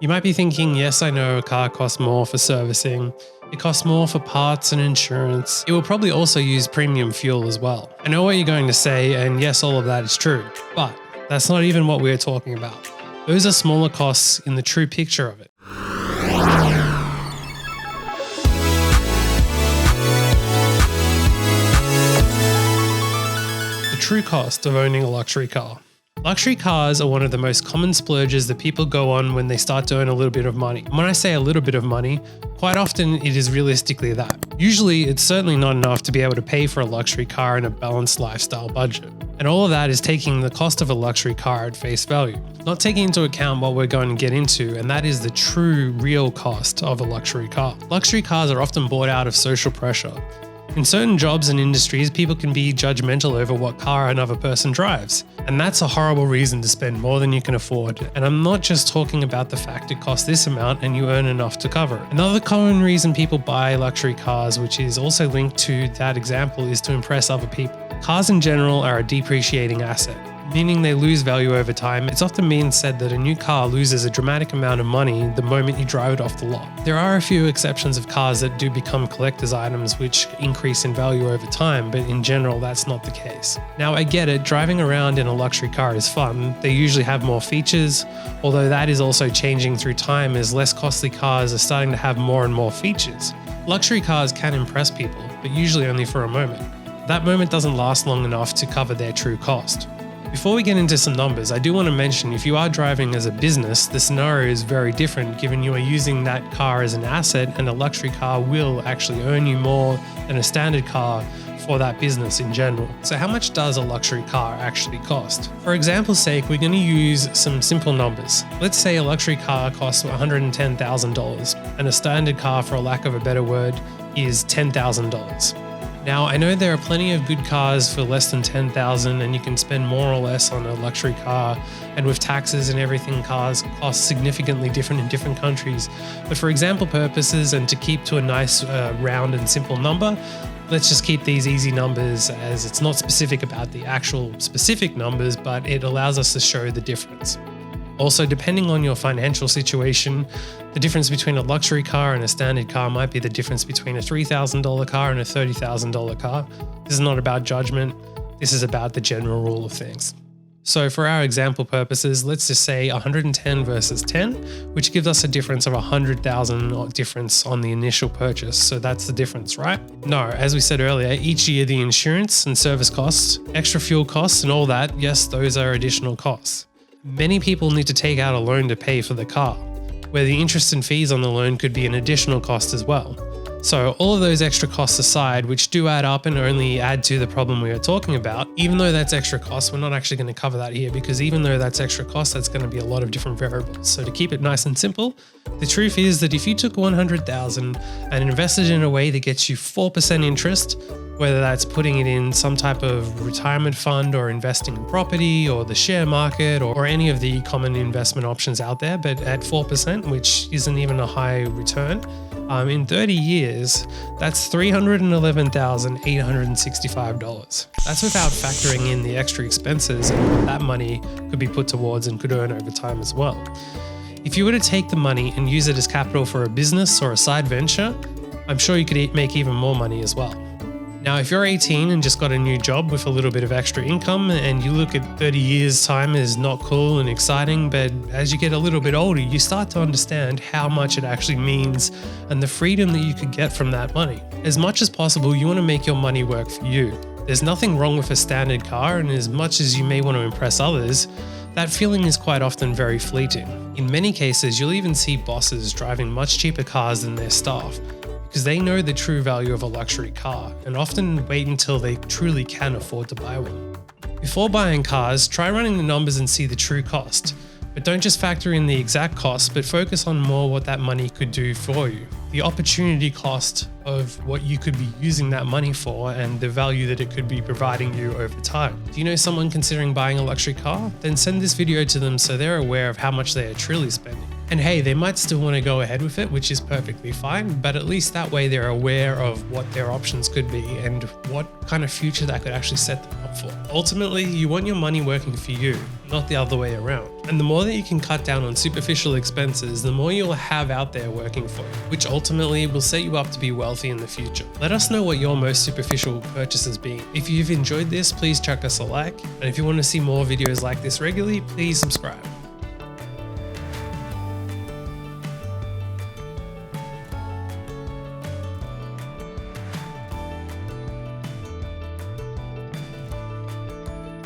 You might be thinking, yes, I know a car costs more for servicing. It costs more for parts and insurance. It will probably also use premium fuel as well. I know what you're going to say, and yes, all of that is true, but that's not even what we're talking about. Those are smaller costs in the true picture of it. The true cost of owning a luxury car. Luxury cars are one of the most common splurges that people go on when they start to earn a little bit of money. When I say a little bit of money, quite often it is realistically that. Usually it's certainly not enough to be able to pay for a luxury car in a balanced lifestyle budget. And all of that is taking the cost of a luxury car at face value, not taking into account what we're going to get into, and that is the true, real cost of a luxury car. Luxury cars are often bought out of social pressure. In certain jobs and industries, people can be judgmental over what car another person drives. And that's a horrible reason to spend more than you can afford. And I'm not just talking about the fact it costs this amount and you earn enough to cover it. Another common reason people buy luxury cars, which is also linked to that example, is to impress other people. Cars in general are a depreciating asset, meaning they lose value over time. It's often been said that a new car loses a dramatic amount of money the moment you drive it off the lot. There are a few exceptions of cars that do become collector's items which increase in value over time, but in general that's not the case. Now I get it, driving around in a luxury car is fun. They usually have more features, although that is also changing through time as less costly cars are starting to have more and more features. Luxury cars can impress people, but usually only for a moment. That moment doesn't last long enough to cover their true cost. Before we get into some numbers, I do want to mention if you are driving as a business, the scenario is very different given you are using that car as an asset, and a luxury car will actually earn you more than a standard car for that business in general. So how much does a luxury car actually cost? For example's sake, we're going to use some simple numbers. Let's say a luxury car costs $110,000 and a standard car, for a lack of a better word, is $10,000. Now, I know there are plenty of good cars for less than $10,000 and you can spend more or less on a luxury car, and with taxes and everything, cars cost significantly different in different countries. But for example purposes and to keep to a nice round and simple number, let's just keep these easy numbers, as it's not specific about the actual specific numbers, but it allows us to show the difference. Also, depending on your financial situation, the difference between a luxury car and a standard car might be the difference between a $3,000 car and a $30,000 car. This is not about judgment. This is about the general rule of things. So for our example purposes, let's just say 110 versus 10, which gives us a difference of 100,000 difference on the initial purchase. So that's the difference, right? No, as we said earlier, each year the insurance and service costs, extra fuel costs and all that, yes, those are additional costs. Many people need to take out a loan to pay for the car, where the interest and fees on the loan could be an additional cost as well. So all of those extra costs aside, which do add up and only add to the problem we are talking about, even though that's extra cost, we're not actually going to cover that here, because even though that's extra cost, that's going to be a lot of different variables. So to keep it nice and simple, the truth is that if you took $100,000 and invested in a way that gets you 4% interest, whether that's putting it in some type of retirement fund or investing in property or the share market or any of the common investment options out there, but at 4%, which isn't even a high return, in 30 years, that's $311,865. That's without factoring in the extra expenses and what that money could be put towards and could earn over time as well. If you were to take the money and use it as capital for a business or a side venture, I'm sure you could make even more money as well. Now, if you're 18 and just got a new job with a little bit of extra income and you look at 30 years time as not cool and exciting, but as you get a little bit older, you start to understand how much it actually means and the freedom that you could get from that money. As much as possible, you want to make your money work for you. There's nothing wrong with a standard car, and as much as you may want to impress others, that feeling is quite often very fleeting. In many cases, you'll even see bosses driving much cheaper cars than their staff, because they know the true value of a luxury car and often wait until they truly can afford to buy one. Before buying cars, try running the numbers and see the true cost. But don't just factor in the exact cost, but focus on more what that money could do for you. The opportunity cost of what you could be using that money for and the value that it could be providing you over time. Do you know someone considering buying a luxury car? Then send this video to them so they're aware of how much they are truly spending. And hey, they might still want to go ahead with it, which is perfectly fine, but at least that way they're aware of what their options could be and what kind of future that could actually set them up for. Ultimately, you want your money working for you, not the other way around. And the more that you can cut down on superficial expenses, the more you'll have out there working for you, which ultimately will set you up to be wealthy in the future. Let us know what your most superficial purchases be. If you've enjoyed this, please chuck us a like. And if you want to see more videos like this regularly, please subscribe.